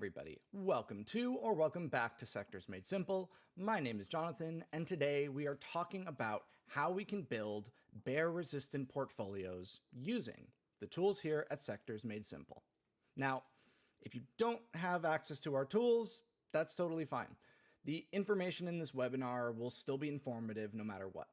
everybody. Welcome to or welcome back to Sectors Made Simple. My name is Jonathan, and today we are talking about how we can build bear-resistant portfolios using the tools here at Sectors Made Simple. Now, if you don't have access to our tools, that's totally fine. The information in this webinar will still be informative no matter what.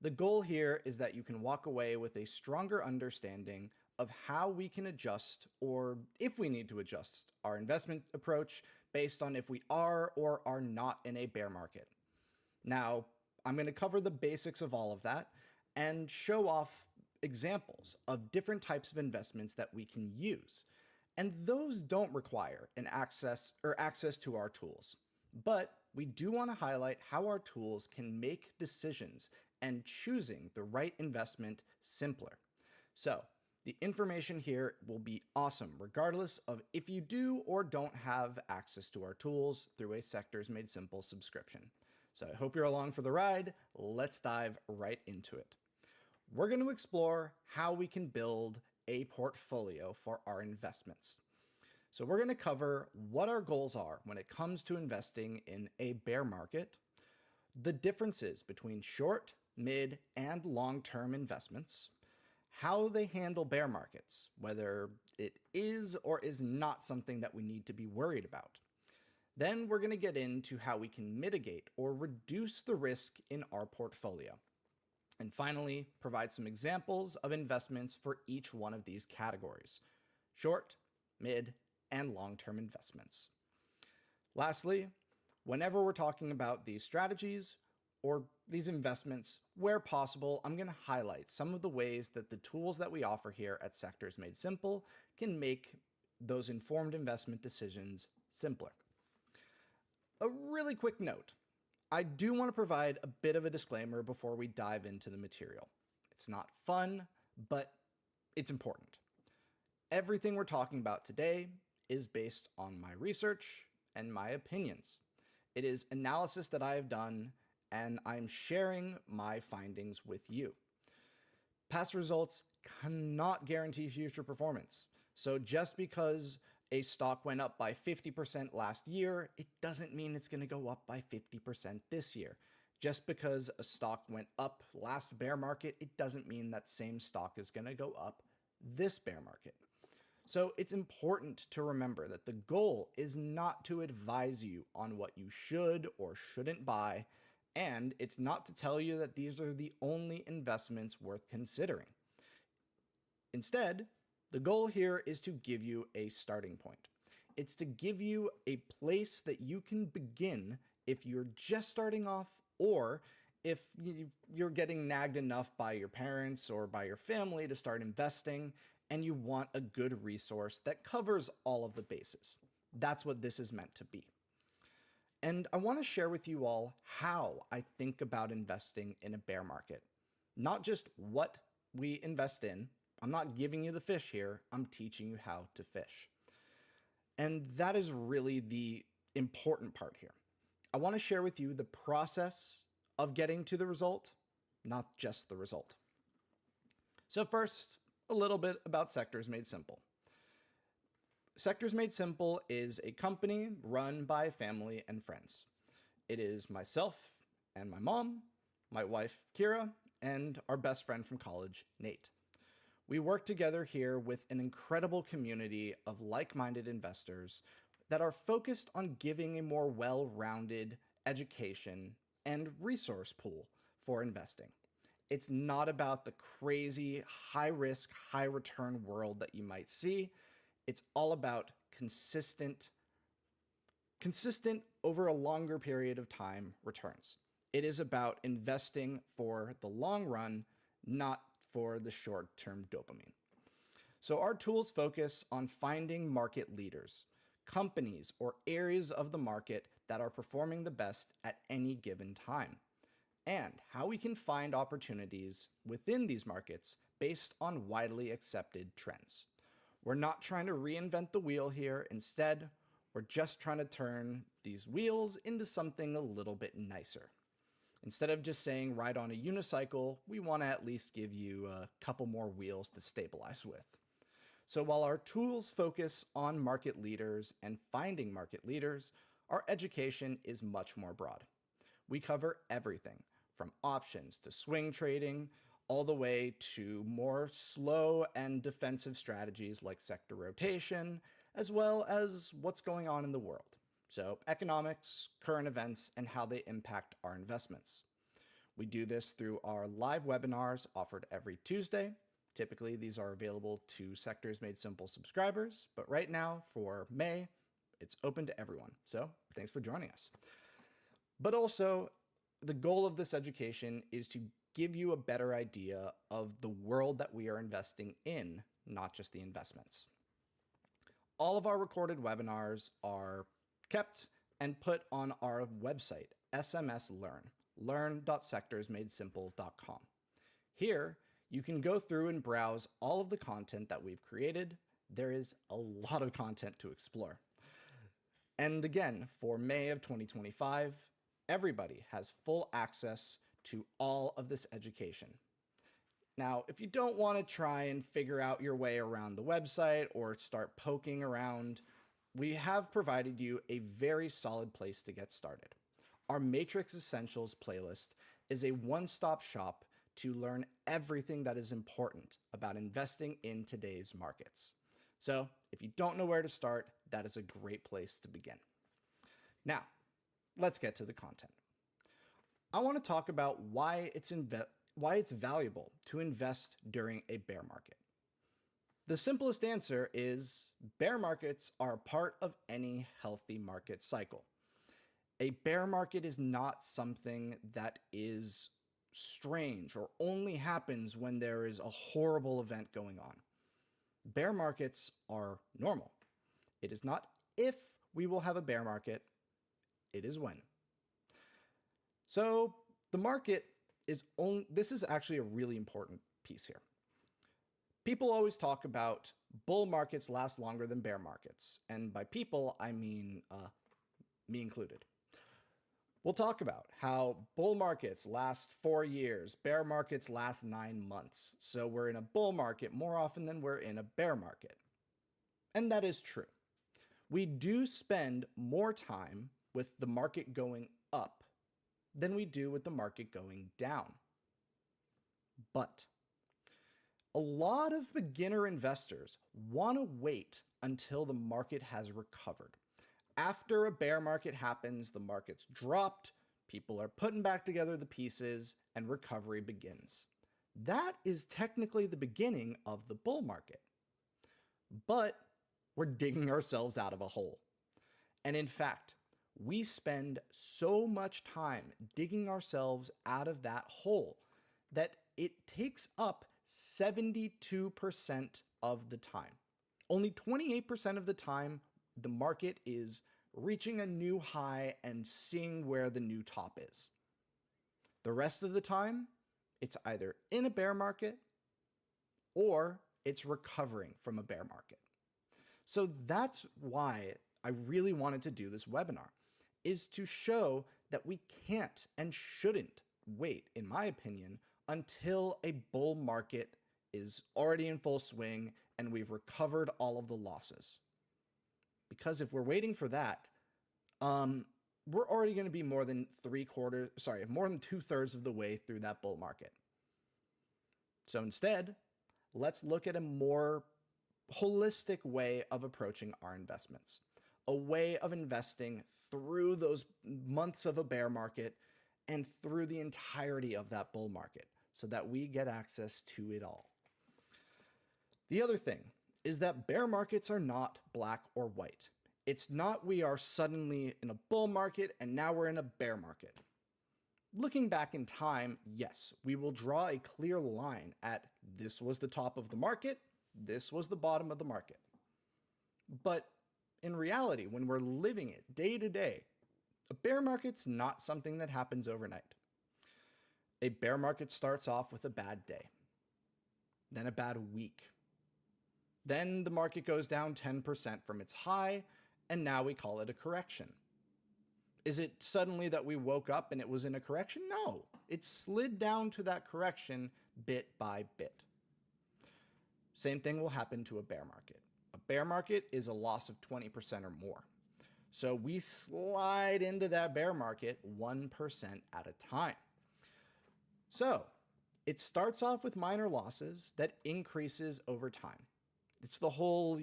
The goal here is that you can walk away with a stronger understanding of how we can adjust, or if we need to adjust, our investment approach based on if we are or are not in a bear market. Now, I'm going to cover the basics of all of that and show off examples of different types of investments that we can use. And those don't require an access to our tools. But we do want to highlight how our tools can make decisions and choosing the right investment simpler. So, the information here will be awesome, regardless of if you do or don't have access to our tools through a Sectors Made Simple subscription. So I hope you're along for the ride. Let's dive right into it. We're going to explore how we can build a portfolio for our investments. So we're going to cover what our goals are when it comes to investing in a bear market, the differences between short, mid, and long-term investments, how they handle bear markets, whether it is or is not something that we need to be worried about. Then we're going to get into how we can mitigate or reduce the risk in our portfolio. And finally, provide some examples of investments for each one of these categories: short, mid, and long-term investments. Lastly, whenever we're talking about these strategies or these investments, where possible, I'm going to highlight some of the ways that the tools that we offer here at Sectors Made Simple can make those informed investment decisions simpler. A really quick note. I do want to provide a bit of a disclaimer before we dive into the material. It's not fun, but it's important. Everything we're talking about today is based on my research and my opinions. It is analysis that I have done, and I'm sharing my findings with you. Past results cannot guarantee future performance. So just because a stock went up by 50% last year, it doesn't mean it's going to go up by 50% this year. Just because a stock went up last bear market, it doesn't mean that same stock is going to go up this bear market. So it's important to remember that the goal is not to advise you on what you should or shouldn't buy, and it's not to tell you that these are the only investments worth considering. Instead, the goal here is to give you a starting point. It's to give you a place that you can begin if you're just starting off, or if you're getting nagged enough by your parents or by your family to start investing, and you want a good resource that covers all of the bases. That's what this is meant to be. And I want to share with you all how I think about investing in a bear market. Not just what we invest in. I'm not giving you the fish here. I'm teaching you how to fish. And that is really the important part here. I want to share with you the process of getting to the result, not just the result. So first, a little bit about Sectors Made Simple. Sectors Made Simple is a company run by family and friends. It is myself and my mom, my wife, Kira, and our best friend from college, Nate. We work together here with an incredible community of like-minded investors that are focused on giving a more well-rounded education and resource pool for investing. It's not about the crazy, high-risk, high-return world that you might see. It's all about consistent over a longer period of time returns. It is about investing for the long run, not for the short-term dopamine. So our tools focus on finding market leaders, companies or areas of the market that are performing the best at any given time, and how we can find opportunities within these markets based on widely accepted trends. We're not trying to reinvent the wheel here. Instead, we're just trying to turn these wheels into something a little bit nicer. Instead of just saying ride on a unicycle, we want to at least give you a couple more wheels to stabilize with. So while our tools focus on market leaders and finding market leaders, our education is much more broad. We cover everything from options to swing trading, all the way to more slow and defensive strategies like sector rotation, as well as what's going on in the world. So economics, current events, and how they impact our investments. We do this through our live webinars offered every Tuesday. Typically, these are available to Sectors Made Simple subscribers, but right now for May, it's open to everyone. So thanks for joining us. But also, the goal of this education is to give you a better idea of the world that we are investing in, not just the investments. All of our recorded webinars are kept and put on our website, SMS Learn, learn.sectorsmadesimple.com. Here, you can go through and browse all of the content that we've created. There is a lot of content to explore. And again, for May of 2025, everybody has full access to all of this education. Now, if you don't want to try and figure out your way around the website or start poking around, we have provided you a very solid place to get started. Our Matrix Essentials playlist is a one-stop shop to learn everything that is important about investing in today's markets. So if you don't know where to start, that is a great place to begin. Now, let's get to the content. I want to talk about why it's valuable to invest during a bear market. The simplest answer is bear markets are part of any healthy market cycle. A bear market is not something that is strange or only happens when there is a horrible event going on. Bear markets are normal. It is not if we will have a bear market, it is when. So the market is this is actually a really important piece here. People always talk about bull markets last longer than bear markets. And by people, I mean me included. We'll talk about how bull markets last 4 years, bear markets last 9 months. So we're in a bull market more often than we're in a bear market. And that is true. We do spend more time with the market going up than we do with the market going down. But a lot of beginner investors want to wait until the market has recovered. After a bear market happens, the market's dropped, people are putting back together the pieces, and recovery begins. That is technically the beginning of the bull market. But we're digging ourselves out of a hole. And in fact, we spend so much time digging ourselves out of that hole that it takes up 72% of the time. Only 28% of the time, the market is reaching a new high and seeing where the new top is. The rest of the time, it's either in a bear market or it's recovering from a bear market. So that's why I really wanted to do this webinar, is to show that we can't and shouldn't wait, in my opinion, until a bull market is already in full swing and we've recovered all of the losses. Because if we're waiting for that, we're already going to be more than 2/3 of the way through that bull market. So instead, let's look at a more holistic way of approaching our investments, a way of investing through those months of a bear market and through the entirety of that bull market so that we get access to it all. The other thing is that bear markets are not black or white. It's not we are suddenly in a bull market and now we're in a bear market. Looking back in time, yes, we will draw a clear line at this was the top of the market, this was the bottom of the market. But in reality, when we're living it day to day, a bear market's not something that happens overnight. A bear market starts off with a bad day, then a bad week. Then the market goes down 10% from its high, and now we call it a correction. Is it suddenly that we woke up and it was in a correction? No, it slid down to that correction bit by bit. Same thing will happen to a bear market. A bear market is a loss of 20% or more. So we slide into that bear market 1% at a time. So it starts off with minor losses that increases over time. It's the whole,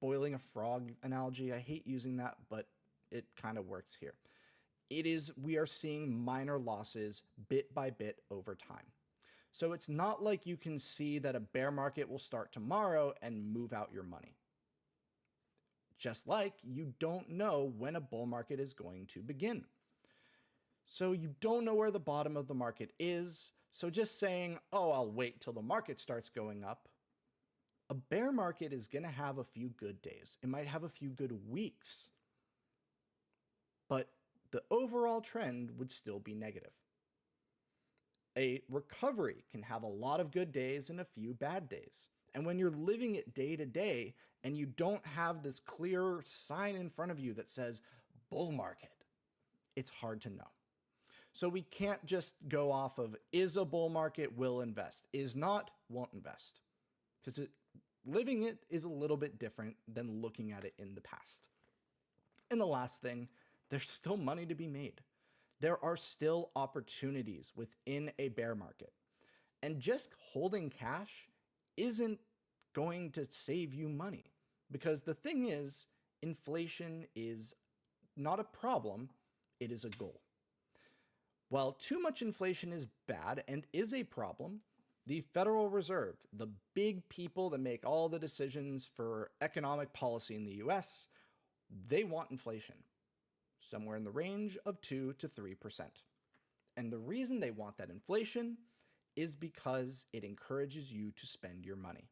boiling a frog analogy. I hate using that, but it kind of works here. We are seeing minor losses bit by bit over time. So it's not like you can see that a bear market will start tomorrow and move out your money. Just like you don't know when a bull market is going to begin. So you don't know where the bottom of the market is. So just saying, oh, I'll wait till the market starts going up. A bear market is going to have a few good days. It might have a few good weeks. But the overall trend would still be negative. A recovery can have a lot of good days and a few bad days. And when you're living it day to day and you don't have this clear sign in front of you that says bull market, it's hard to know. So we can't just go off of is a bull market, will invest, is not, won't invest. Because living it is a little bit different than looking at it in the past. And the last thing, there's still money to be made. There are still opportunities within a bear market. And just holding cash isn't going to save you money. Because the thing is, inflation is not a problem, it is a goal. While too much inflation is bad and is a problem, the Federal Reserve, the big people that make all the decisions for economic policy in the US, they want inflation, somewhere in the range of 2 to 3%. And the reason they want that inflation is because it encourages you to spend your money.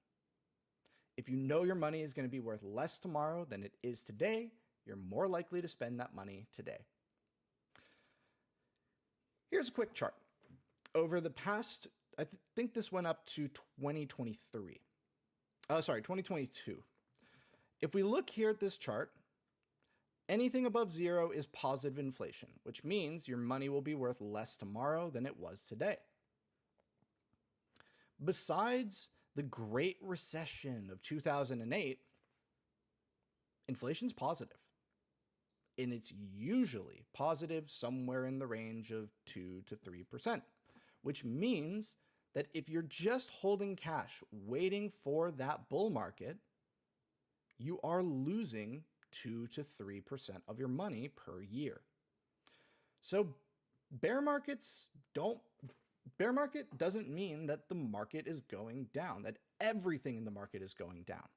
If you know your money is going to be worth less tomorrow than it is today, you're more likely to spend that money today. Here's a quick chart. Over the past, I think this went up to 2022. If we look here at this chart, anything above zero is positive inflation, which means your money will be worth less tomorrow than it was today. Besides the Great Recession of 2008, inflation's positive. And it's usually positive somewhere in the range of 2 to 3%, which means that if you're just holding cash waiting for that bull market, you are losing 2 to 3% of your money per year. So bear market doesn't mean that the market is going down, that everything in the market is going down.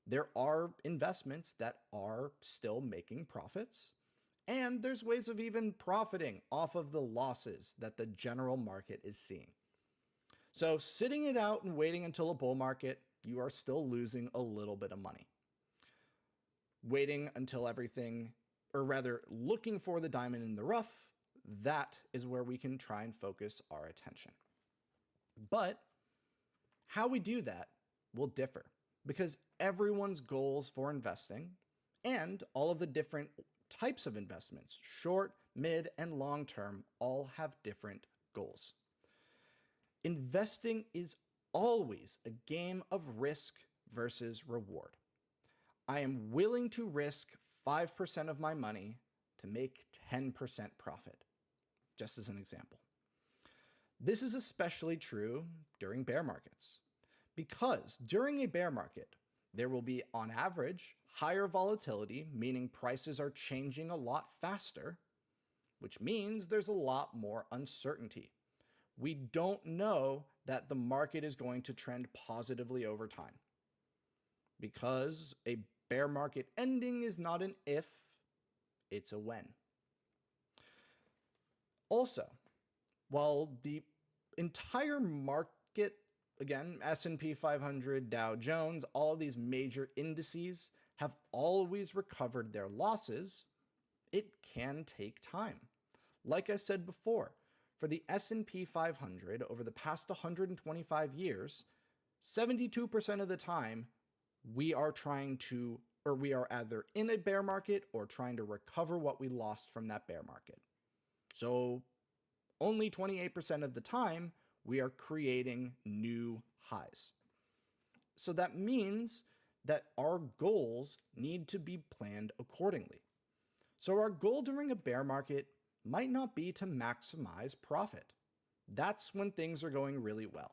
There are investments that are still making profits, and there's ways of even profiting off of the losses that the general market is seeing. So sitting it out and waiting until a bull market, you are still losing a little bit of money. Waiting until everything, or rather looking for the diamond in the rough, that is where we can try and focus our attention. But how we do that will differ because everyone's goals for investing and all of the different types of investments, short, mid, and long term, all have different goals. Investing is always a game of risk versus reward. I am willing to risk 5% of my money to make 10% profit, just as an example. This is especially true during bear markets, because during a bear market, there will be, on average, higher volatility, meaning prices are changing a lot faster, which means there's a lot more uncertainty. We don't know that the market is going to trend positively over time, because a bear market ending is not an if, it's a when. Also, while the entire market, again, S&P 500, Dow Jones, all of these major indices have always recovered their losses, it can take time. Like I said before, for the S&P 500 over the past 125 years, 72% of the time, we are either in a bear market or trying to recover what we lost from that bear market. So only 28% of the time, we are creating new highs. So that means that our goals need to be planned accordingly. So our goal during a bear market might not be to maximize profit. That's when things are going really well.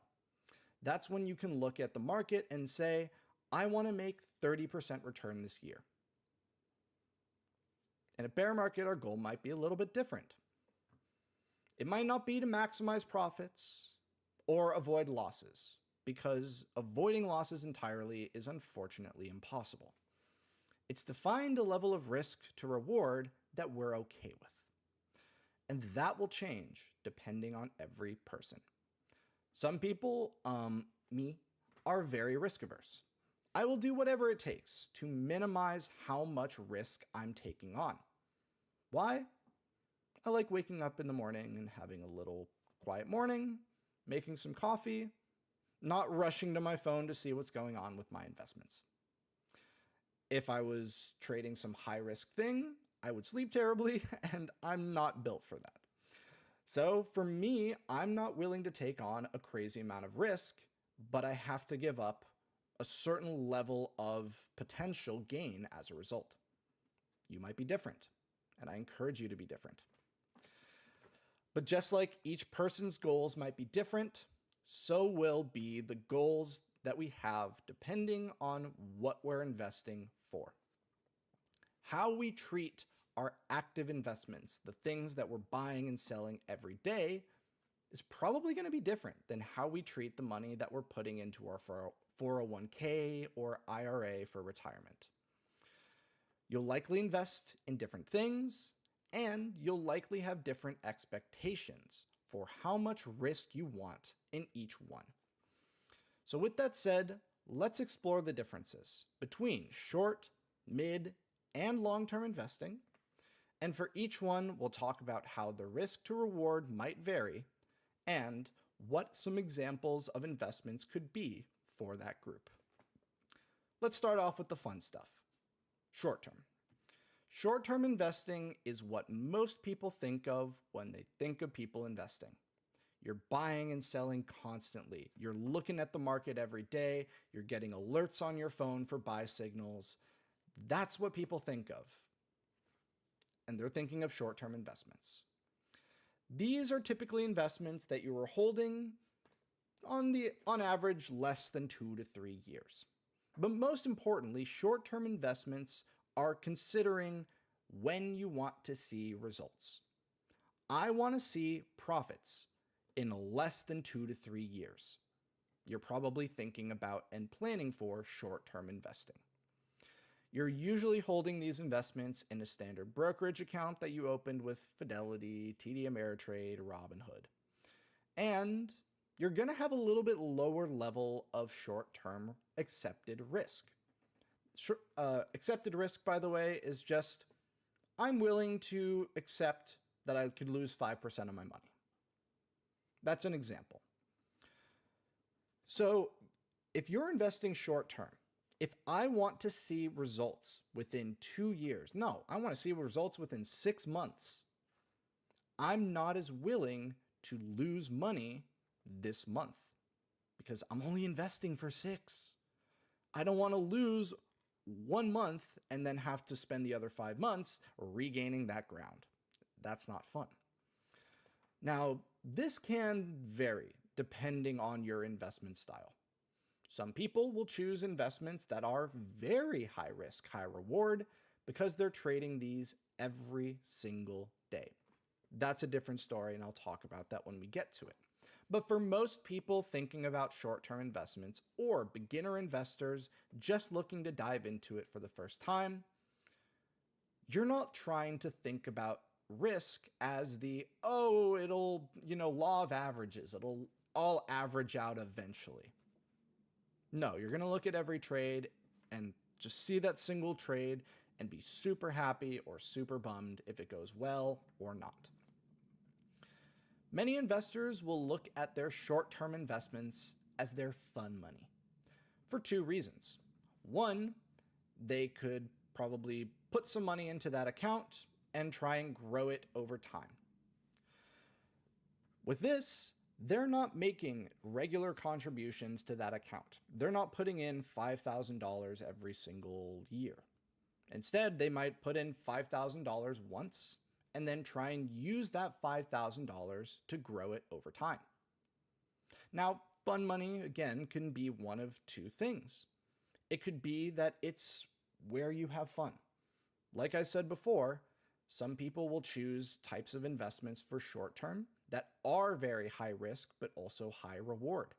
That's when you can look at the market and say, I want to make 30% return this year. In a bear market, our goal might be a little bit different. It might not be to maximize profits or avoid losses, because avoiding losses entirely is unfortunately impossible. It's to find a level of risk to reward that we're okay with. And that will change depending on every person. Some people, me, are very risk averse. I will do whatever it takes to minimize how much risk I'm taking on. Why? I like waking up in the morning and having a little quiet morning, making some coffee, not rushing to my phone to see what's going on with my investments. If I was trading some high risk thing, I would sleep terribly, and I'm not built for that. So for me, I'm not willing to take on a crazy amount of risk, but I have to give up a certain level of potential gain as a result. You might be different, and I encourage you to be different. But just like each person's goals might be different, so will be the goals that we have depending on what we're investing for. How we treat our active investments, the things that we're buying and selling every day, is probably going to be different than how we treat the money that we're putting into our 401k or IRA for retirement. You'll likely invest in different things, and you'll likely have different expectations for how much risk you want in each one. So with that said, let's explore the differences between short, mid, and long-term investing. And for each one, we'll talk about how the risk to reward might vary and what some examples of investments could be for that group. Let's start off with the fun stuff. Short-term. Short-term investing is what most people think of when they think of people investing. You're buying and selling constantly. You're looking at the market every day. You're getting alerts on your phone for buy signals. That's what people think of. And they're thinking of short-term investments. These are typically investments that you are holding on average less than 2 to 3 years. But most importantly, short-term investments are considering when you want to see results. I want to see profits in less than 2 to 3 years. You're probably thinking about and planning for short-term investing. You're usually holding these investments in a standard brokerage account that you opened with Fidelity, TD Ameritrade, Robinhood. And you're going to have a little bit lower level of short-term accepted risk. Accepted risk, by the way, is just, I'm willing to accept that I could lose 5% of my money. That's an example. So if you're investing short-term, if I want to see results within 2 years, no, I want to see results within 6 months, I'm not as willing to lose money this month because I'm only investing for 6. I don't want to lose 1 month and then have to spend the other 5 months regaining that ground. That's not fun. Now, this can vary depending on your investment style. Some people will choose investments that are very high risk, high reward because they're trading these every single day. That's a different story, and I'll talk about that when we get to it. But for most people thinking about short-term investments or beginner investors just looking to dive into it for the first time, you're not trying to think about risk as it'll, law of averages. It'll all average out eventually. No, you're going to look at every trade and just see that single trade and be super happy or super bummed if it goes well or not. Many investors will look at their short-term investments as their fun money for 2 reasons. One, they could probably put some money into that account and try and grow it over time. With this, they're not making regular contributions to that account. They're not putting in $5,000 every single year. Instead, they might put in $5,000 once and then try and use that $5,000 to grow it over time. Now, fun money, again, can be one of two things. It could be that it's where you have fun. Like I said before, some people will choose types of investments for short term that are very high risk, but also high reward.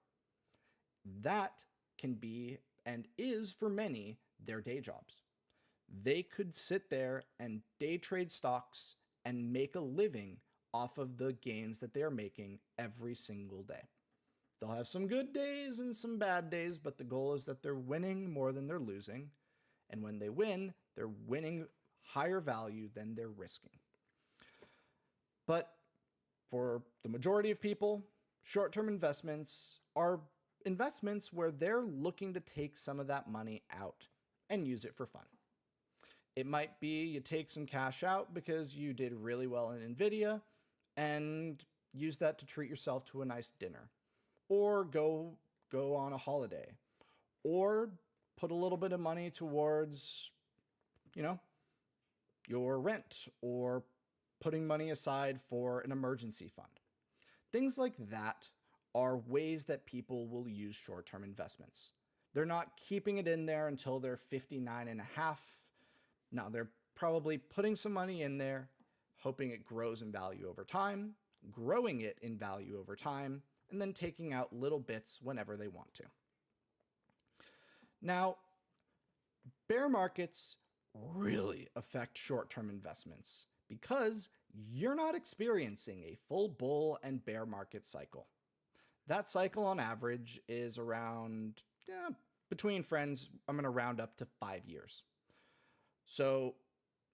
That can be, and is for many, their day jobs. They could sit there and day trade stocks and make a living off of the gains that they're making every single day. They'll have some good days and some bad days, but the goal is that they're winning more than they're losing. And when they win, they're winning higher value than they're risking. But for the majority of people, short-term investments are investments where they're looking to take some of that money out and use it for fun. It might be you take some cash out because you did really well in Nvidia and use that to treat yourself to a nice dinner, or go on a holiday, or put a little bit of money towards, your rent, or putting money aside for an emergency fund. Things like that are ways that people will use short-term investments. They're not keeping it in there until they're 59 and a half. No, they're probably putting some money in there, hoping it grows in value over time, growing it in value over time, and then taking out little bits whenever they want to. Now, bear markets really affect short-term investments because you're not experiencing a full bull and bear market cycle. That cycle on average is around, between friends, I'm going to round up to 5 years. So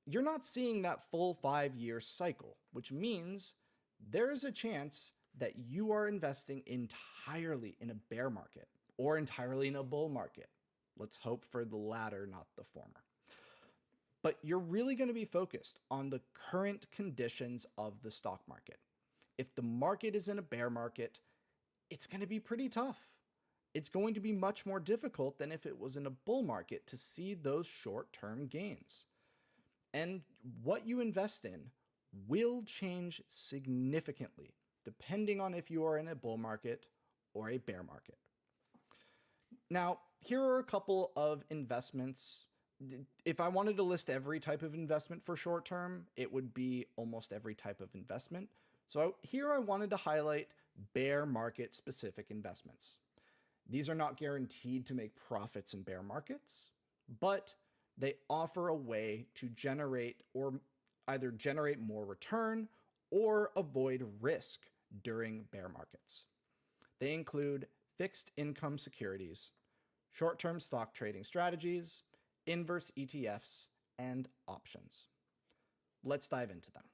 you're not seeing that full 5-year cycle, which means there is a chance that you are investing entirely in a bear market or entirely in a bull market. Let's hope for the latter, not the former. But you're really going to be focused on the current conditions of the stock market. If the market is in a bear market, it's going to be pretty tough. It's going to be much more difficult than if it was in a bull market to see those short-term gains. And what you invest in will change significantly depending on if you are in a bull market or a bear market. Now, here are a couple of investments. If I wanted to list every type of investment for short term, it would be almost every type of investment. So here I wanted to highlight bear market specific investments. These are not guaranteed to make profits in bear markets, but they offer a way to generate or either generate more return or avoid risk during bear markets. They include fixed income securities, short-term stock trading strategies, inverse ETFs, and options. Let's dive into them.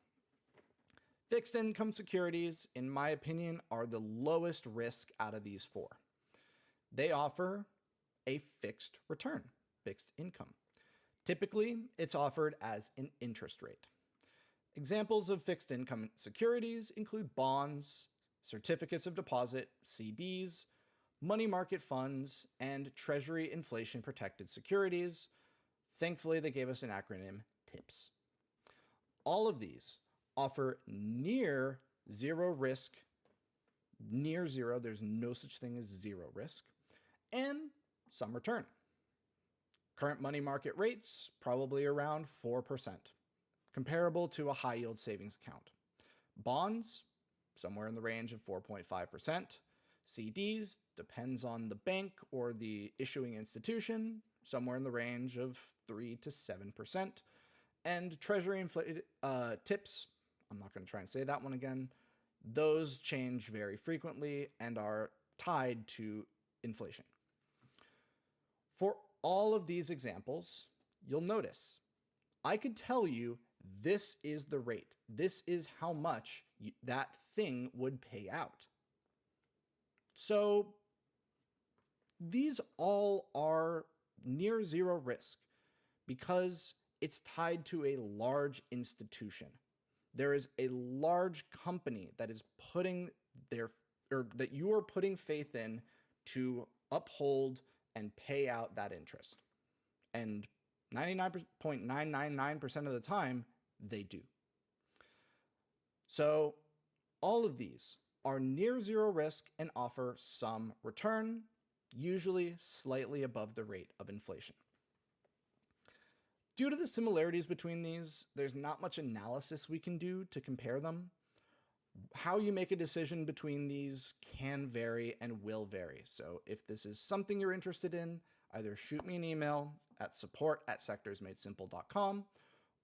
Fixed income securities, in my opinion, are the lowest risk out of these four. They offer a fixed return, fixed income. Typically, it's offered as an interest rate. Examples of fixed income securities include bonds, certificates of deposit, CDs, money market funds, and Treasury inflation protected securities. Thankfully, they gave us an acronym, TIPS. All of these offer near zero risk, near zero, there's no such thing as zero risk, and some return. Current money market rates, probably around 4%, comparable to a high yield savings account. Bonds, somewhere in the range of 4.5%. CDs, depends on the bank or the issuing institution, somewhere in the range of 3 to 7%. And Treasury inflated TIPS, I'm not going to try and say that one again. Those change very frequently and are tied to inflation. For all of these examples, you'll notice I could tell you this is the rate. This is how much that thing would pay out. So these all are near zero risk because it's tied to a large institution. There is a large company that is putting their or that you are putting faith in to uphold and pay out that interest. And 99.999% of the time, they do. So all of these are near zero risk and offer some return, usually slightly above the rate of inflation. Due to the similarities between these, there's not much analysis we can do to compare them. How you make a decision between these can vary and will vary. So if this is something you're interested in, either shoot me an email at support@sectorsmadesimple.com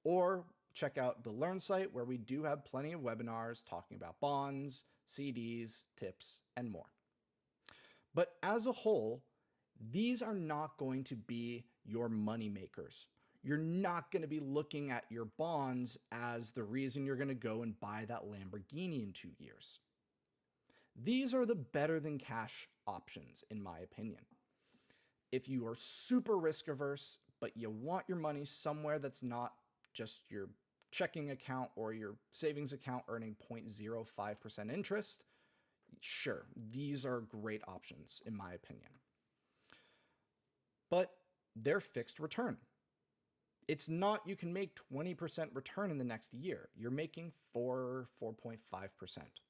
or check out the Learn site, where we do have plenty of webinars talking about bonds, CDs, tips, and more. But as a whole, these are not going to be your money makers. You're not going to be looking at your bonds as the reason you're going to go and buy that Lamborghini in 2 years. These are the better than cash options, in my opinion. If you are super risk averse, but you want your money somewhere that's not just your checking account or your savings account earning 0.05% interest, sure, these are great options, in my opinion. But they're fixed return. It's not you can make 20% return in the next year. You're making 4.5%.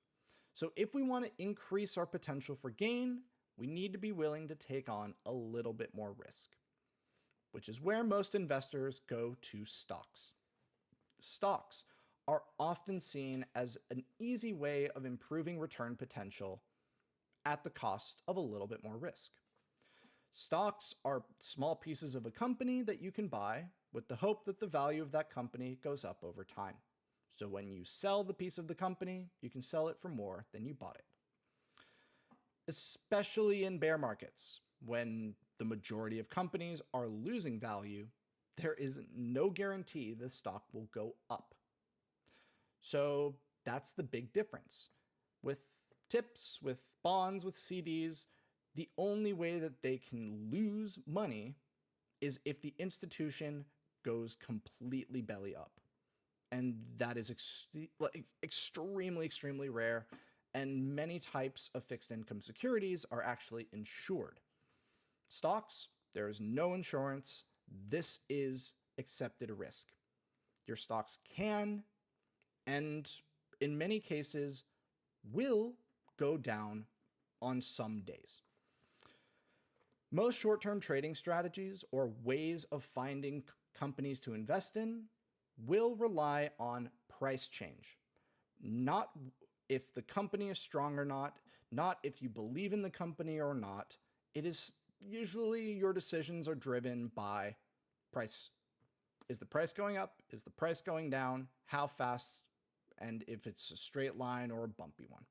So if we want to increase our potential for gain, we need to be willing to take on a little bit more risk, which is where most investors go to stocks. Stocks are often seen as an easy way of improving return potential at the cost of a little bit more risk. Stocks are small pieces of a company that you can buy with the hope that the value of that company goes up over time. So when you sell the piece of the company, you can sell it for more than you bought it. Especially in bear markets, when the majority of companies are losing value, there is no guarantee the stock will go up. So that's the big difference. With tips, with bonds, with CDs, the only way that they can lose money is if the institution goes completely belly up. And that is extremely, extremely rare. And many types of fixed income securities are actually insured. Stocks, there is no insurance. This is accepted risk. Your stocks can, and in many cases, will go down on some days. Most short-term trading strategies or ways of finding companies to invest in will rely on price change. Not if the company is strong or not if you believe in the company or not. It is usually your decisions are driven by price. Is the price going up? Is the price going down? How fast? And if it's a straight line or a bumpy one.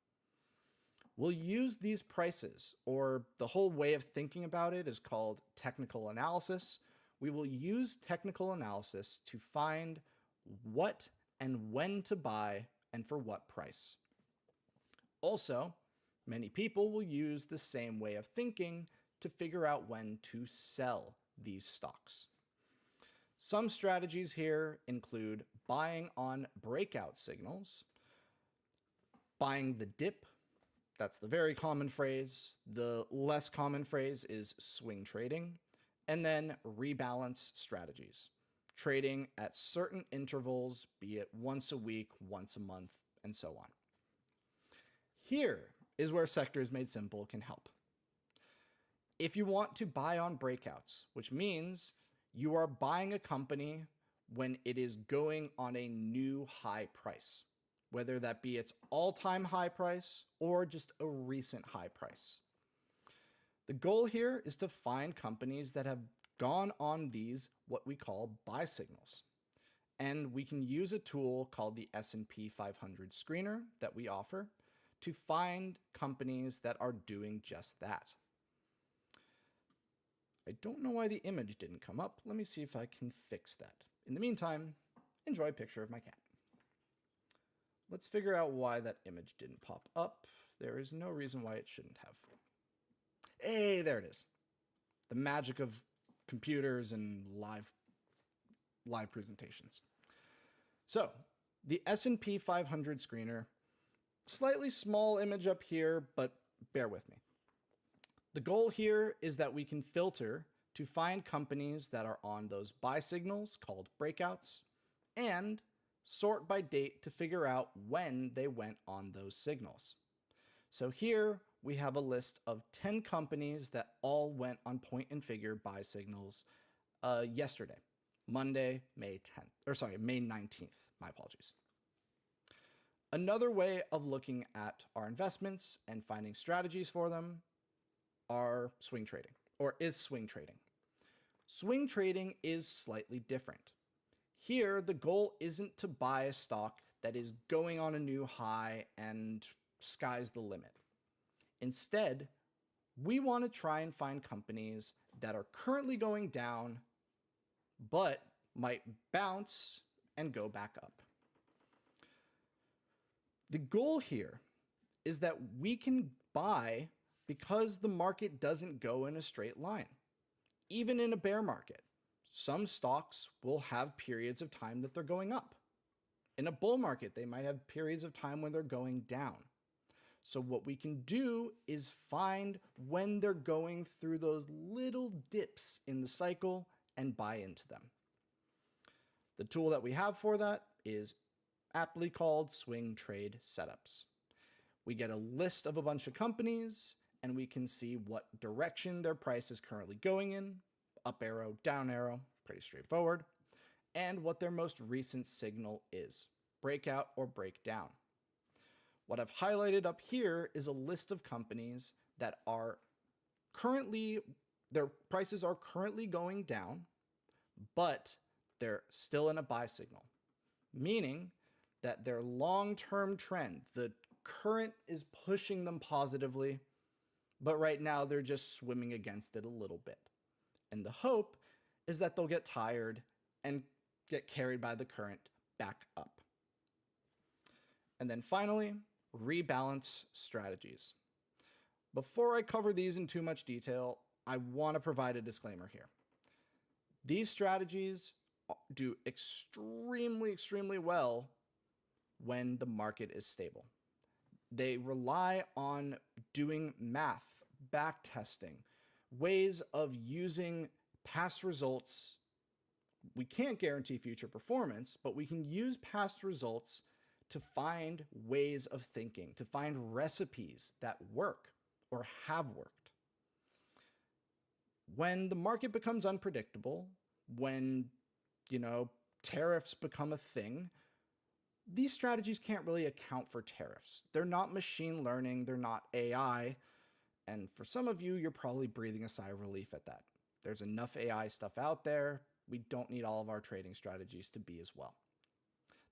We'll use these prices, or the whole way of thinking about it is called technical analysis. We will use technical analysis to find what and when to buy and for what price. Also, many people will use the same way of thinking to figure out when to sell these stocks. Some strategies here include buying on breakout signals, buying the dip. That's the very common phrase. The less common phrase is swing trading, and then rebalance strategies, trading at certain intervals, be it once a week, once a month, and so on. Here is where Sectors Made Simple can help. If you want to buy on breakouts, which means you are buying a company when it is going on a new high price, whether that be its all-time high price or just a recent high price. The goal here is to find companies that have gone on these, what we call buy signals. And we can use a tool called the S&P 500 screener that we offer to find companies that are doing just that. I don't know why the image didn't come up. Let me see if I can fix that. In the meantime, enjoy a picture of my cat. Let's figure out why that image didn't pop up. There is no reason why it shouldn't have. Hey, there it is. The magic of computers and live presentations. So, the S&P 500 screener Slightly small image up here, but bear with me. The goal here is that we can filter to find companies that are on those buy signals called breakouts and sort by date to figure out when they went on those signals. So here we have a list of 10 companies that all went on point and figure buy signals yesterday, Monday, May 19th. My apologies. Another way of looking at our investments and finding strategies for them are swing trading, or is swing trading. Swing trading is slightly different. Here, the goal isn't to buy a stock that is going on a new high and sky's the limit. Instead, we want to try and find companies that are currently going down, but might bounce and go back up. The goal here is that we can buy because the market doesn't go in a straight line. Even in a bear market, some stocks will have periods of time that they're going up. In a bull market, they might have periods of time when they're going down. So what we can do is find when they're going through those little dips in the cycle and buy into them. The tool that we have for that is aptly called Swing Trade Setups. We get a list of a bunch of companies and we can see what direction their price is currently going in, up arrow, down arrow, pretty straightforward, and what their most recent signal is, breakout or breakdown. What I've highlighted up here is a list of companies that are currently, their prices are currently going down, but they're still in a buy signal, meaning that their long-term trend, the current is pushing them positively, but right now they're just swimming against it a little bit. And the hope is that they'll get tired and get carried by the current back up. And then finally, rebalance strategies. Before I cover these in too much detail, I want to provide a disclaimer here. These strategies do extremely well when the market is stable. They rely on doing math, back testing, ways of using past results. We can't guarantee future performance, but we can use past results to find ways of thinking, to find recipes that work or have worked. When the market becomes unpredictable, when, tariffs become a thing, these strategies can't really account for tariffs. They're not machine learning, they're not AI, and for some of you, you're probably breathing a sigh of relief at that. There's enough AI stuff out there. We don't need all of our trading strategies to be as well.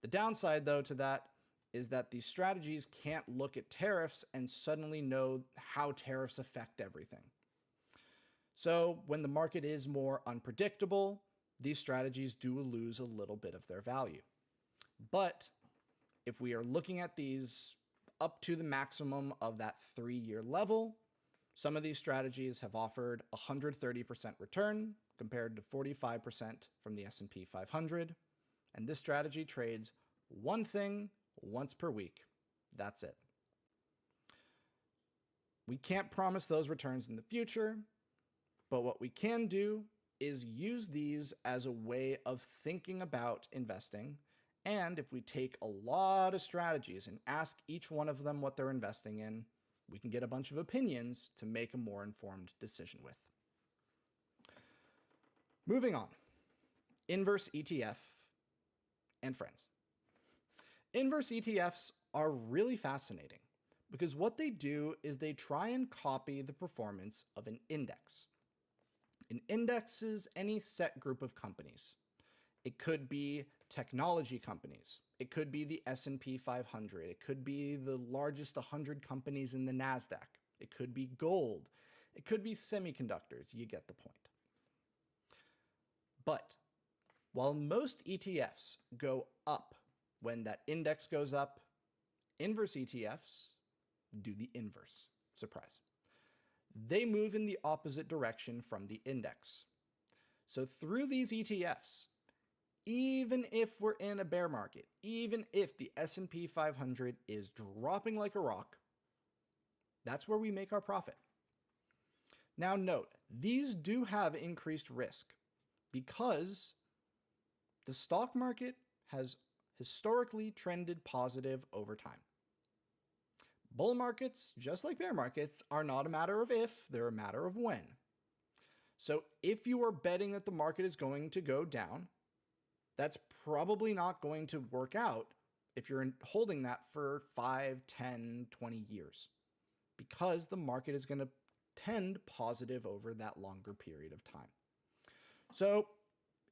The downside, though, to that is that these strategies can't look at tariffs and suddenly know how tariffs affect everything. So when the market is more unpredictable, these strategies do lose a little bit of their value. But if we are looking at these up to the maximum of that 3-year level, some of these strategies have offered 130% return compared to 45% from the S&P 500. And this strategy trades one thing once per week. That's it. We can't promise those returns in the future, but what we can do is use these as a way of thinking about investing. And if we take a lot of strategies and ask each one of them what they're investing in, we can get a bunch of opinions to make a more informed decision with. Moving on, inverse ETF and friends. Inverse ETFs are really fascinating because what they do is they try and copy the performance of an index. An index is any set group of companies. It could be technology companies. It could be the S&P 500. It could be the largest 100 companies in the NASDAQ. It could be gold. It could be semiconductors. You get the point. But while most ETFs go up when that index goes up, inverse ETFs do the inverse. Surprise. They move in the opposite direction from the index. So through these ETFs, even if we're in a bear market, even if the S&P 500 is dropping like a rock, that's where we make our profit. Now note, these do have increased risk because the stock market has historically trended positive over time. Bull markets, just like bear markets, are not a matter of if, they're a matter of when. So if you are betting that the market is going to go down, that's probably not going to work out if you're holding that for 5, 10, 20 years, because the market is going to tend positive over that longer period of time. So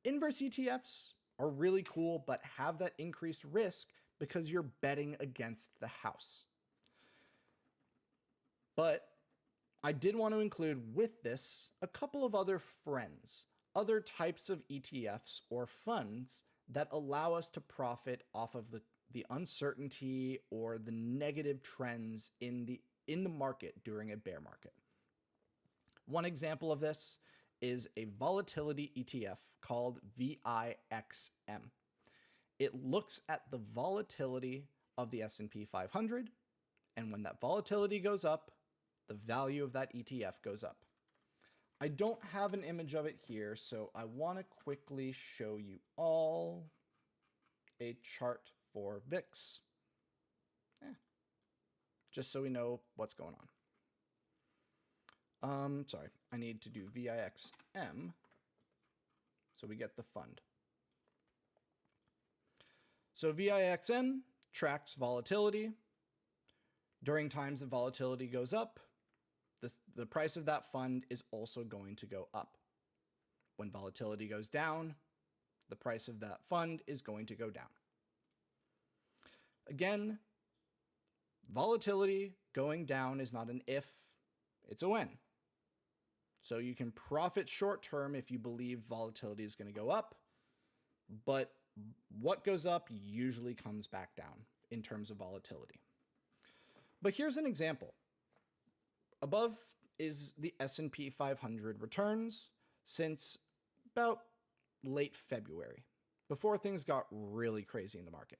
inverse ETFs are really cool, but have that increased risk because you're betting against the house. But I did want to include with this a couple of other friends, other types of ETFs or funds that allow us to profit off of the uncertainty or the negative trends in the market during a bear market. One example of this is a volatility ETF called VIXM. It looks at the volatility of the S&P 500, and when that volatility goes up, the value of that ETF goes up. I don't have an image of it here, so I want to quickly show you all a chart for VIX, just so we know what's going on. Sorry, I need to do VIXM so we get the fund. So VIXM tracks volatility. During times that volatility goes up, the price of that fund is also going to go up. When volatility goes down, the price of that fund is going to go down. Again, volatility going down is not an if, it's a when. So you can profit short term if you believe volatility is going to go up, but what goes up usually comes back down in terms of volatility. But here's an example. Above is the S&P 500 returns since about late February, before things got really crazy in the market.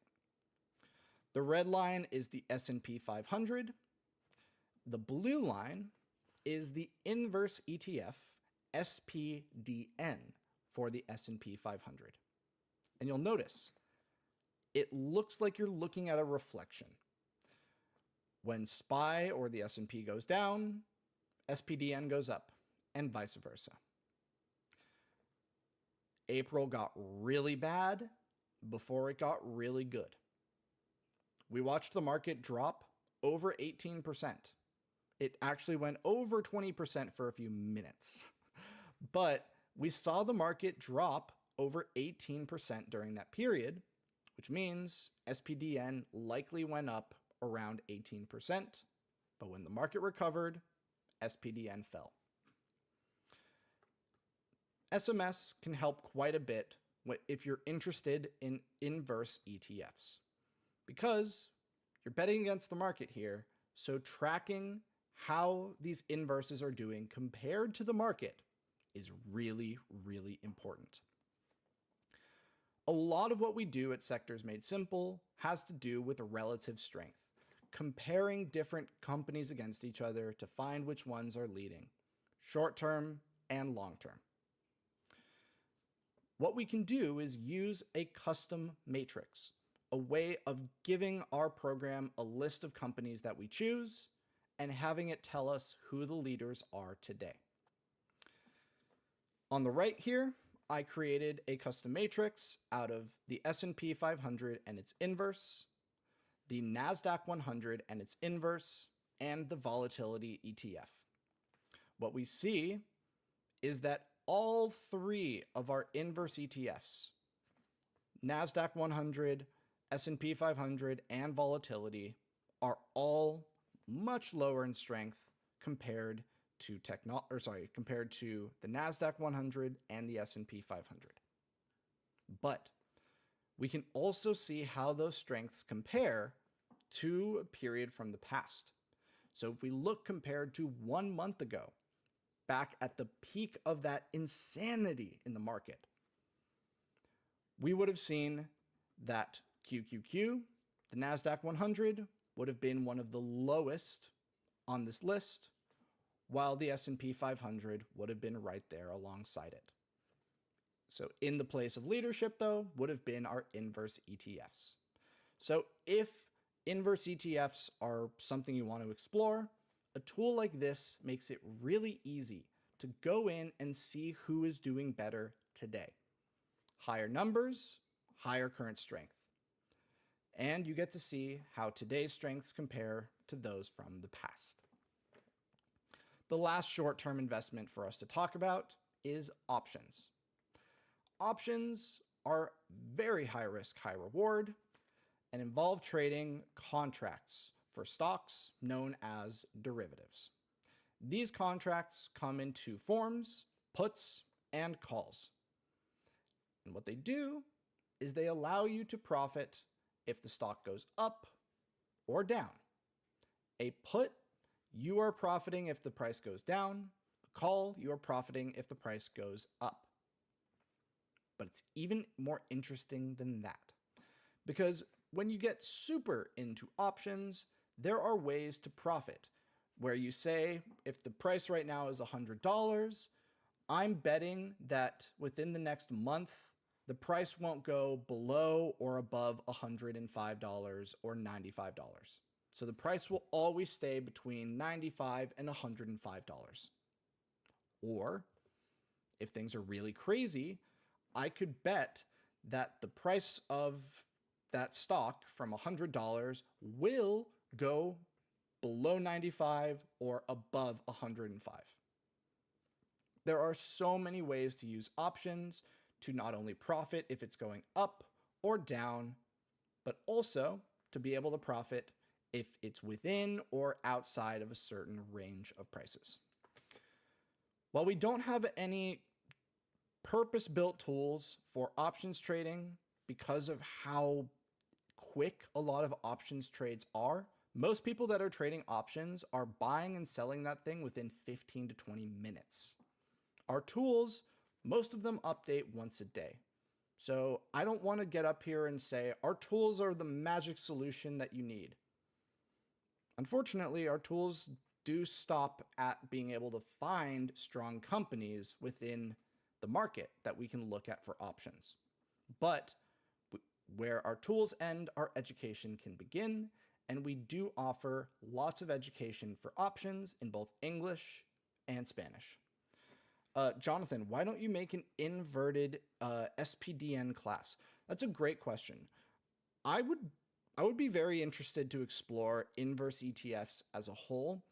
The red line is the S&P 500. The blue line is the inverse ETF SPDN for the S&P 500. And you'll notice it looks like you're looking at a reflection. When SPY or the S&P goes down, SPDN goes up, and vice versa. April got really bad before it got really good. We watched the market drop over 18%. It actually went over 20% for a few minutes. But we saw the market drop over 18% during that period, which means SPDN likely went up around 18%, but when the market recovered, SPDN fell. SMS can help quite a bit if you're interested in inverse ETFs, because you're betting against the market here, so tracking how these inverses are doing compared to the market is really, really important. A lot of what we do at Sectors Made Simple has to do with relative strength, comparing different companies against each other to find which ones are leading, short-term and long-term. What we can do is use a custom matrix, a way of giving our program a list of companies that we choose and having it tell us who the leaders are today. On the right here, I created a custom matrix out of the S&P 500 and its inverse, the NASDAQ 100 and its inverse, and the volatility ETF. What we see is that all three of our inverse ETFs, NASDAQ 100, S&P 500, and volatility, are all much lower in strength compared to the NASDAQ 100 and the S&P 500. But we can also see how those strengths compare to a period from the past. So if we look compared to 1 month ago, back at the peak of that insanity in the market, we would have seen that QQQ, the NASDAQ 100, would have been one of the lowest on this list, while the S&P 500 would have been right there alongside it. So in the place of leadership, though, would have been our inverse ETFs. So if inverse ETFs are something you want to explore, a tool like this makes it really easy to go in and see who is doing better today. Higher numbers, higher current strength. And you get to see how today's strengths compare to those from the past. The last short-term investment for us to talk about is options. Options are very high risk, high reward, and involve trading contracts for stocks known as derivatives. These contracts come in two forms, puts and calls. And what they do is they allow you to profit if the stock goes up or down. A put, you are profiting if the price goes down. A call, you are profiting if the price goes up. But it's even more interesting than that, because when you get super into options, there are ways to profit where you say, if the price right now is $100, I'm betting that within the next month, the price won't go below or above $105 or $95. So the price will always stay between $95 and $105. Or if things are really crazy, I could bet that the price of that stock from $100 will go below 95 or above 105. There are so many ways to use options to not only profit if it's going up or down, but also to be able to profit if it's within or outside of a certain range of prices. While we don't have any purpose-built tools for options trading because of how quick a lot of options trades are, most people that are trading options are buying and selling that thing within 15 to 20 minutes. Our tools, most of them update once a day. So I don't want to get up here and say our tools are the magic solution that you need. Unfortunately, our tools do stop at being able to find strong companies within the market that we can look at for options. But where our tools end, our education can begin, and we do offer lots of education for options in both English and Spanish. Jonathan, why don't you make an inverted SPDN class? That's a great question. I would be very interested to explore inverse ETFs as a whole.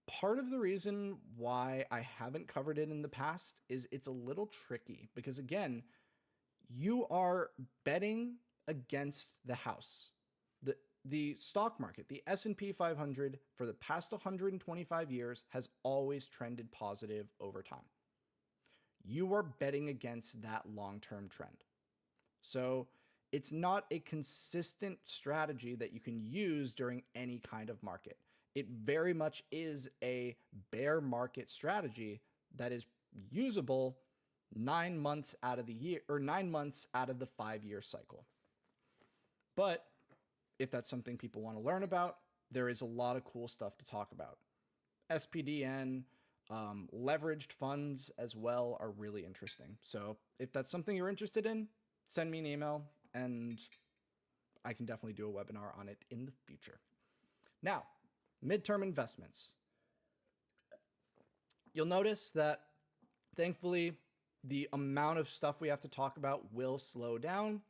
Part of the reason why I haven't covered it in the past is it's a little tricky because, again, you are betting against the house. The stock market, the S&P 500, for the past 125 years has always trended positive over time. You are betting against that long-term trend. So it's not a consistent strategy that you can use during any kind of market. It very much is a bear market strategy that is usable 9 months out of the year, or 9 months out of the 5-year cycle. But if that's something people want to learn about, there is a lot of cool stuff to talk about. SPDN, leveraged funds as well are really interesting. So if that's something you're interested in, send me an email and I can definitely do a webinar on it in the future. Now, midterm investments. You'll notice that thankfully the amount of stuff we have to talk about will slow down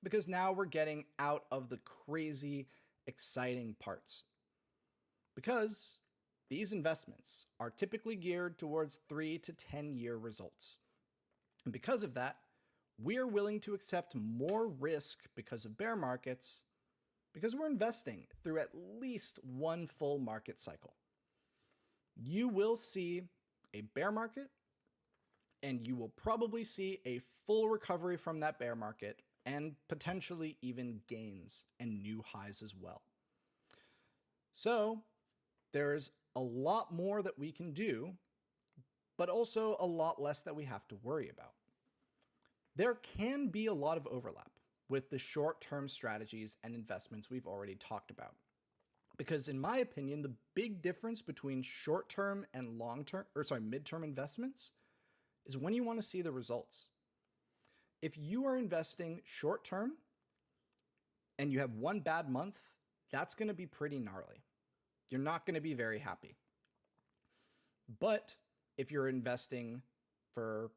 because now we're getting out of the crazy, exciting parts. Because these investments are typically geared towards 3 to 10 year results. And because of that, we are willing to accept more risk because of bear markets because we're investing through at least one full market cycle. You will see a bear market and you will probably see a full recovery from that bear market and potentially even gains and new highs as well. So there's a lot more that we can do, but also a lot less that we have to worry about. There can be a lot of overlap with the short-term strategies and investments we've already talked about. Because in my opinion, the big difference between short-term and midterm investments is when you want to see the results. If you are investing short-term and you have one bad month, that's going to be pretty gnarly. You're not going to be very happy. But if you're investing for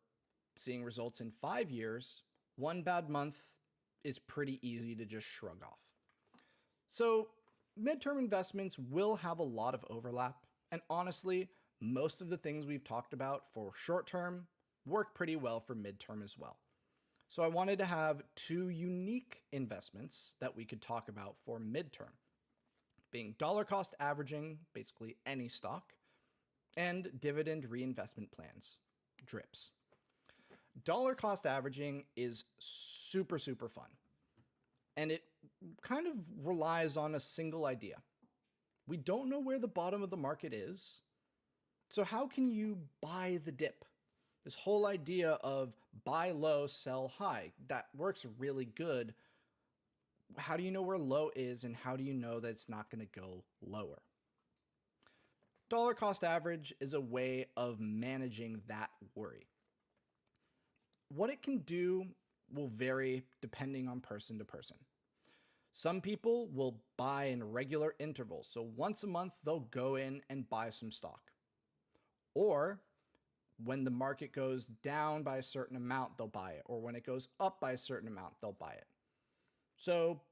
seeing results in 5 years, one bad month is pretty easy to just shrug off. So midterm investments will have a lot of overlap. And honestly, most of the things we've talked about for short term work pretty well for midterm as well. So I wanted to have two unique investments that we could talk about for midterm, being dollar cost averaging, basically any stock, and dividend reinvestment plans, DRIPs. Dollar cost averaging is super fun. And it kind of relies on a single idea. We don't know where the bottom of the market is. So how can you buy the dip? This whole idea of buy low, sell high, that works really good. How do you know where low is, and how do you know that it's not going to go lower? Dollar cost average is a way of managing that worry. What it can do will vary depending on person to person. Some people will buy in regular intervals. So once a month, they'll go in and buy some stock. Or when the market goes down by a certain amount, they'll buy it. Or when it goes up by a certain amount, they'll buy it. So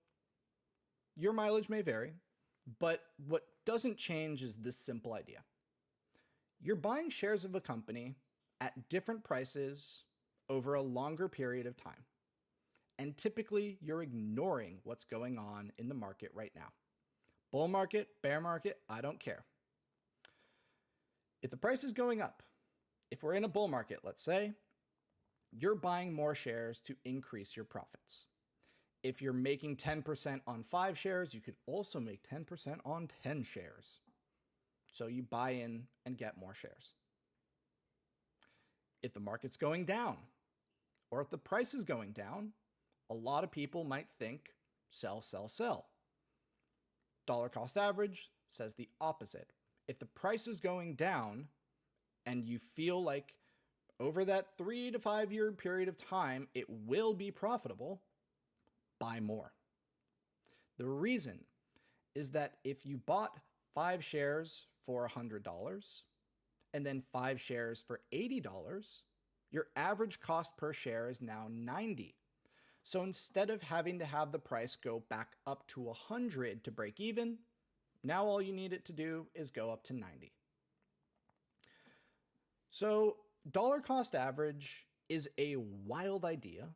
your mileage may vary, but what doesn't change is this simple idea. You're buying shares of a company at different prices over a longer period of time. And typically, you're ignoring what's going on in the market right now. Bull market, bear market, I don't care. If the price is going up, if we're in a bull market, let's say, you're buying more shares to increase your profits. If you're making 10% on 5 shares, you could also make 10% on 10 shares. So you buy in and get more shares. If the market's going down, or if the price is going down, a lot of people might think sell, sell, sell. Dollar cost average says the opposite. If the price is going down and you feel like over that 3 to 5 year period of time, it will be profitable, buy more. The reason is that if you bought 5 shares for $100 and then 5 shares for $80, your average cost per share is now $90. So instead of having to have the price go back up to 100 to break even, now all you need it to do is go up to 90. So dollar cost average is a wild idea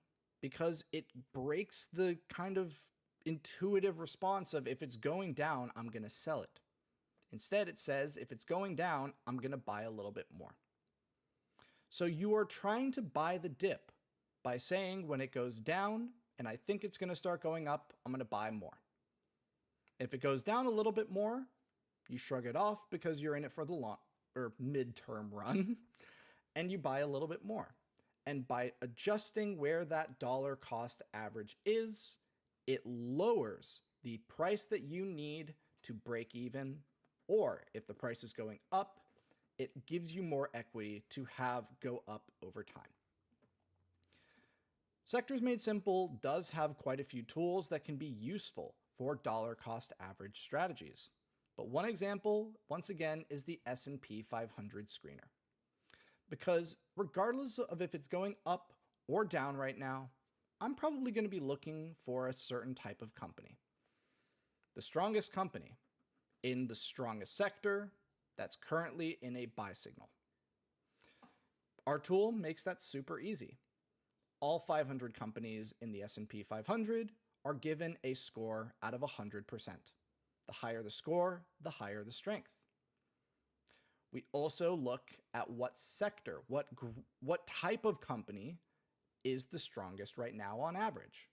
because it breaks the kind of intuitive response of if it's going down, I'm going to sell it. Instead, it says if it's going down, I'm going to buy a little bit more. So you are trying to buy the dip by saying when it goes down and I think it's going to start going up, I'm going to buy more. If it goes down a little bit more, you shrug it off because you're in it for the long or midterm run and you buy a little bit more. And by adjusting where that dollar cost average is, it lowers the price that you need to break even, or if the price is going up, it gives you more equity to have go up over time. Sectors Made Simple does have quite a few tools that can be useful for dollar cost average strategies. But one example, once again, is the S&P 500 screener. Because regardless of if it's going up or down right now, I'm probably going to be looking for a certain type of company. The strongest company in the strongest sector that's currently in a buy signal. Our tool makes that super easy. All 500 companies in the S&P 500 are given a score out of 100%. The higher the score, the higher the strength. We also look at what sector, what type of company is the strongest right now on average.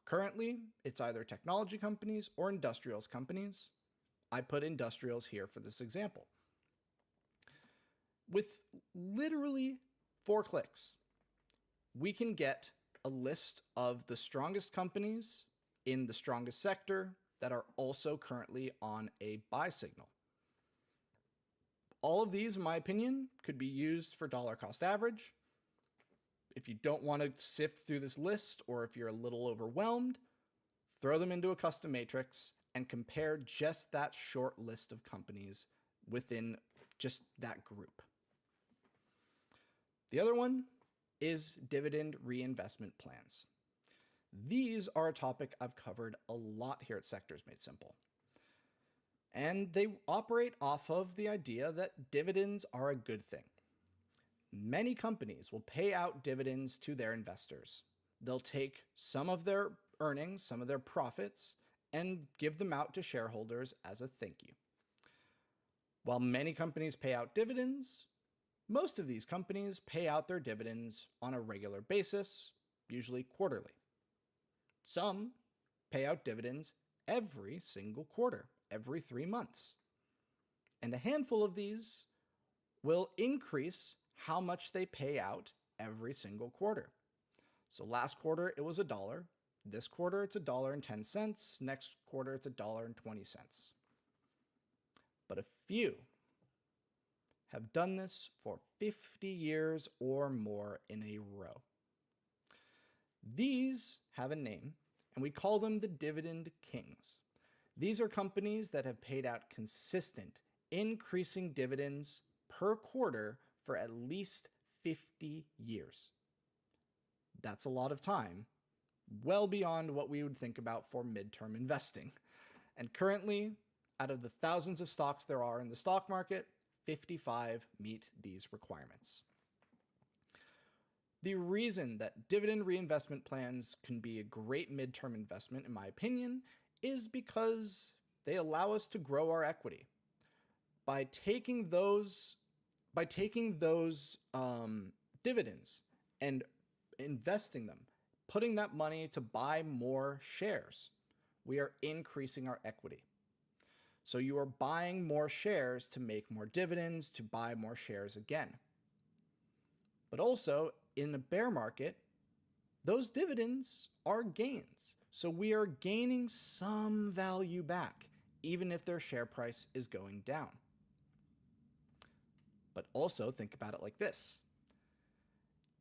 Currently, it's either technology companies or industrials companies. I put industrials here for this example. With literally 4 clicks, we can get a list of the strongest companies in the strongest sector that are also currently on a buy signal. All of these, in my opinion, could be used for dollar cost average. If you don't want to sift through this list, or if you're a little overwhelmed, throw them into a custom matrix and compare just that short list of companies within just that group. The other one is dividend reinvestment plans. These are a topic I've covered a lot here at Sectors Made Simple. And they operate off of the idea that dividends are a good thing. Many companies will pay out dividends to their investors. They'll take some of their earnings, some of their profits, and give them out to shareholders as a thank you. While many companies pay out dividends, most of these companies pay out their dividends on a regular basis, usually quarterly. Some pay out dividends every single quarter, every 3 months. And a handful of these will increase how much they pay out every single quarter. So last quarter, it was $1. This quarter, it's $1.10. Next quarter, it's $1.20. But a few have done this for 50 years or more in a row. These have a name, and we call them the Dividend Kings. These are companies that have paid out consistent, increasing dividends per quarter for at least 50 years. That's a lot of time, well beyond what we would think about for midterm investing. And currently, out of the thousands of stocks there are in the stock market, 55 meet these requirements. The reason that dividend reinvestment plans can be a great midterm investment, in my opinion, is because they allow us to grow our equity. By taking those dividends and investing them, putting that money to buy more shares, we are increasing our equity. So you are buying more shares to make more dividends, to buy more shares again. But also, in a bear market, those dividends are gains. So we are gaining some value back, even if their share price is going down. But also think about it like this.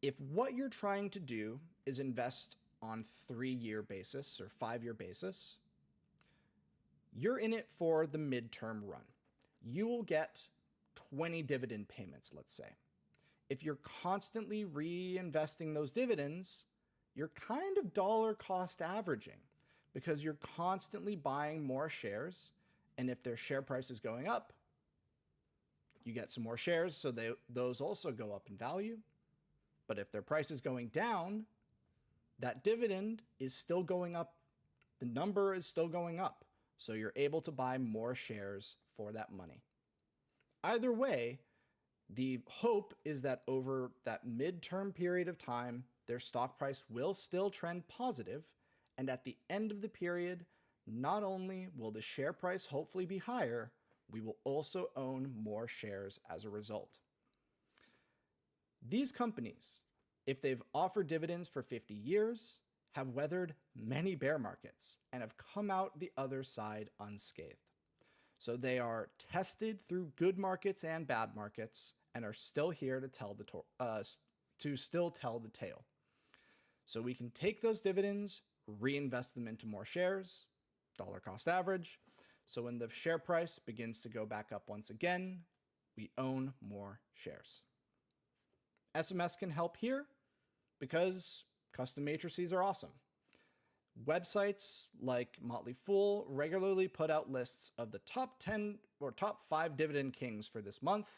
If what you're trying to do is invest on 3-year basis or 5-year basis, you're in it for the midterm run. You will get 20 dividend payments, let's say. If you're constantly reinvesting those dividends, you're kind of dollar cost averaging because you're constantly buying more shares. And if their share price is going up, you get some more shares, so those also go up in value. But if their price is going down, that dividend is still going up. The number is still going up. So you're able to buy more shares for that money. Either way, the hope is that over that midterm period of time, their stock price will still trend positive, and at the end of the period, not only will the share price hopefully be higher, we will also own more shares as a result. These companies, if they've offered dividends for 50 years, have weathered many bear markets and have come out the other side unscathed. So they are tested through good markets and bad markets and are still here to tell the tale. So we can take those dividends, reinvest them into more shares, dollar cost average. So when the share price begins to go back up once again, we own more shares. SMS can help here because custom matrices are awesome. Websites like Motley Fool regularly put out lists of the top 10 or top 5 dividend kings for this month.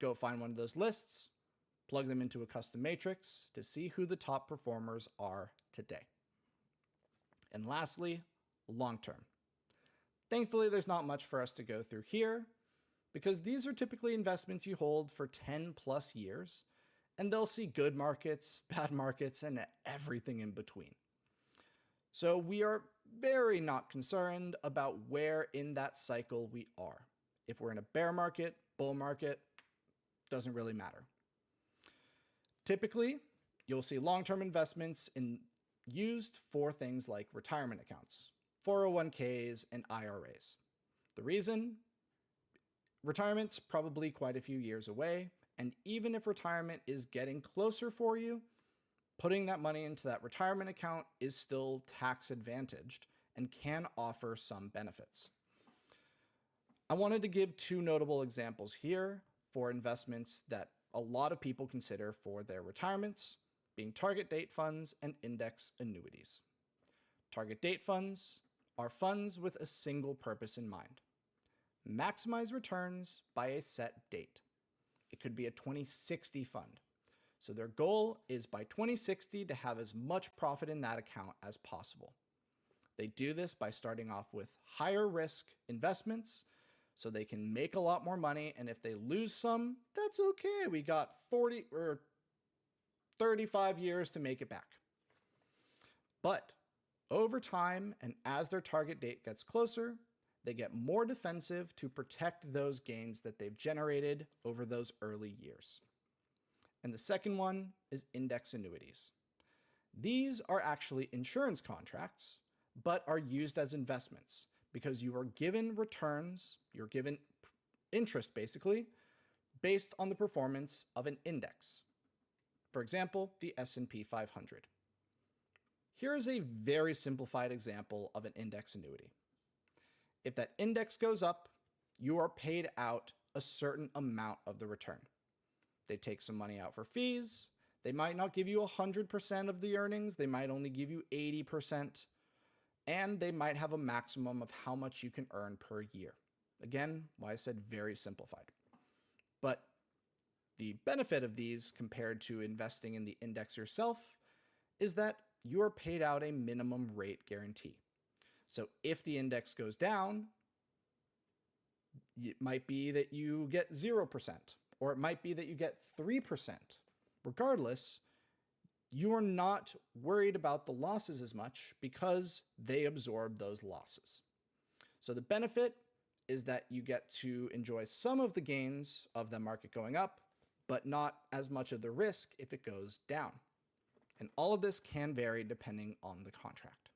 Go find one of those lists, plug them into a custom matrix to see who the top performers are today. And lastly, long term. Thankfully, there's not much for us to go through here because these are typically investments you hold for 10 plus years, and they'll see good markets, bad markets, and everything in between. So we are very not concerned about where in that cycle we are. If we're in a bear market, bull market, doesn't really matter. Typically, You'll see long-term investments used for things like retirement accounts, 401ks, and IRAs. The reason? Retirement's probably quite a few years away, and even if retirement is getting closer for you, putting that money into that retirement account is still tax advantaged and can offer some benefits. I wanted to give two notable examples here for investments that a lot of people consider for their retirements, being target date funds and index annuities. Target date funds are funds with a single purpose in mind: maximize returns by a set date. It could be a 2060 fund. So their goal is by 2060 to have as much profit in that account as possible. They do this by starting off with higher risk investments so they can make a lot more money, and if they lose some, that's okay. We got 40 or 35 years to make it back. But over time, and as their target date gets closer, they get more defensive to protect those gains that they've generated over those early years. And the second one is index annuities. These are actually insurance contracts, but are used as investments because you are given returns, you're given interest basically, based on the performance of an index. For example, the S&P 500. Here is a very simplified example of an index annuity. If that index goes up, you are paid out a certain amount of the return. They take some money out for fees. They might not give you 100% of the earnings. They might only give you 80%. And they might have a maximum of how much you can earn per year. Again, why I said very simplified. But the benefit of these compared to investing in the index yourself is that you are paid out a minimum rate guarantee. So if the index goes down, it might be that you get 0%, or it might be that you get 3%. Regardless, you are not worried about the losses as much because they absorb those losses. So the benefit is that you get to enjoy some of the gains of the market going up, but not as much of the risk if it goes down. And all of this can vary depending on the contract.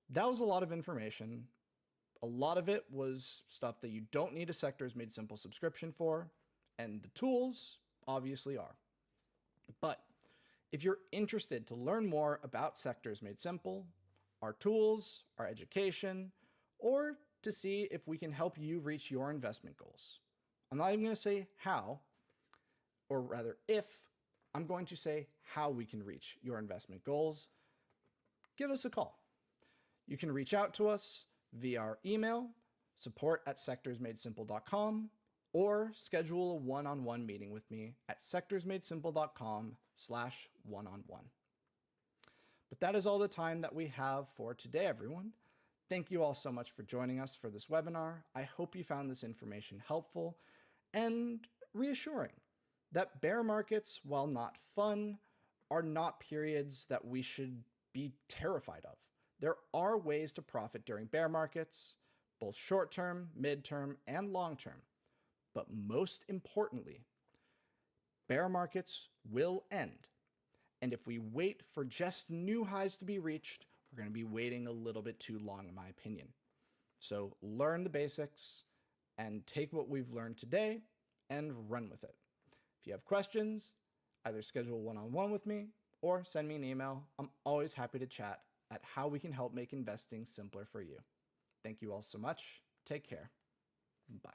That was a lot of information. A lot of it was stuff that you don't need a Sectors Made Simple subscription for, and the tools obviously are. But if you're interested to learn more about Sectors Made Simple, our tools, our education, or to see if we can help you reach your investment goals, I'm not even going to say how, or rather if, I'm going to say how we can reach your investment goals. Give us a call. You can reach out to us via our email, support@sectorsmadesimple.com, or schedule a one-on-one meeting with me at sectorsmadesimple.com/one-on-one. But that is all the time that we have for today, everyone. Thank you all so much for joining us for this webinar. I hope you found this information helpful and reassuring that bear markets, while not fun, are not periods that we should be terrified of. There are ways to profit during bear markets, both short-term, mid-term, and long-term. But most importantly, bear markets will end. And if we wait for just new highs to be reached, we're going to be waiting a little bit too long, in my opinion. So learn the basics and take what we've learned today and run with it. If you have questions, either schedule a one-on-one with me or send me an email. I'm always happy to chat at how we can help make investing simpler for you. Thank you all so much. Take care. Bye.